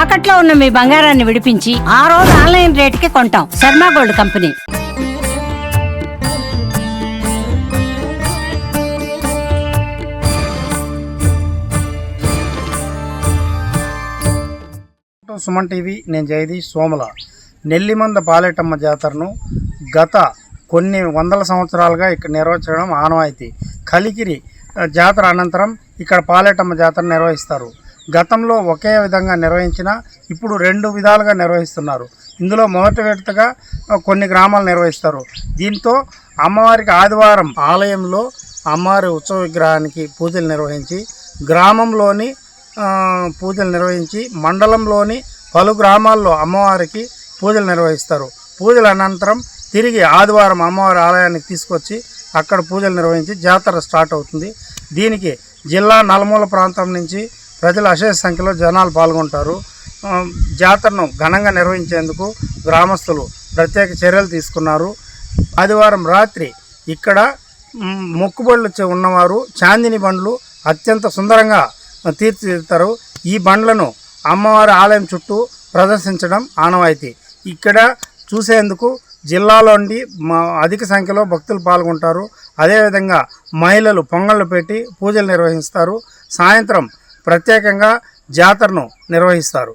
తాకట్లో ఉన్న మీ బంగారాన్ని విడిపించి ఆ రోజు ఆన్లైన్ రేటుకి కొంటాం. Sharma gold company. Suman TV, నేను జగదీష్ సోముల. నెల్లిమంద పాలేటమ్మ జాతరను గత కొన్ని వందల సంవత్సరాలుగా ఇక్కడ నిర్వహించడం ఆనవాయితీ. కలికిరి జాతర అనంతరం ఇక్కడ పాలేటమ్మ జాతర నిర్వహిస్తారు. గతంలో ఒకే విధంగా నిర్వహించిన ఇప్పుడు 2 విధాలుగా నిర్వహిస్తున్నారు. ఇందులో మొదటి విడతగా కొన్ని గ్రామాలు నిర్వహిస్తారు. దీంతో అమ్మవారికి ఆదివారం ఆలయంలో అమ్మవారి ఉత్సవ విగ్రహానికి పూజలు నిర్వహించి, గ్రామంలోని పూజలు నిర్వహించి, మండలంలోని పలు గ్రామాల్లో అమ్మవారికి పూజలు నిర్వహిస్తారు. పూజల అనంతరం తిరిగి ఆదివారం అమ్మవారి ఆలయానికి తీసుకొచ్చి అక్కడ పూజలు నిర్వహించి జాతర స్టార్ట్ అవుతుంది. దీనికి జిల్లా నలుమూల ప్రాంతం నుంచి ప్రజలు అశేష సంఖ్యలో జనాలు పాల్గొంటారు. జాతరను ఘనంగా నిర్వహించేందుకు గ్రామస్తులు ప్రత్యేక చర్యలు తీసుకున్నారు. ఆదివారం రాత్రి ఇక్కడ మొక్కుబడులు ఉన్నవారు చాందిని బండ్లు అత్యంత సుందరంగా తీర్చిదిద్దుతారు. ఈ బండ్లను అమ్మవారి ఆలయం చుట్టూ ప్రదర్శించడం ఆనవాయితీ. ఇక్కడ చూసేందుకు జిల్లాలోని అధిక సంఖ్యలో భక్తులు పాల్గొంటారు. అదేవిధంగా మహిళలు పొంగళ్ళు పెట్టి పూజలు నిర్వహిస్తారు. సాయంత్రం ప్రత్యేకంగా జాతరను నిర్వహిస్తారు.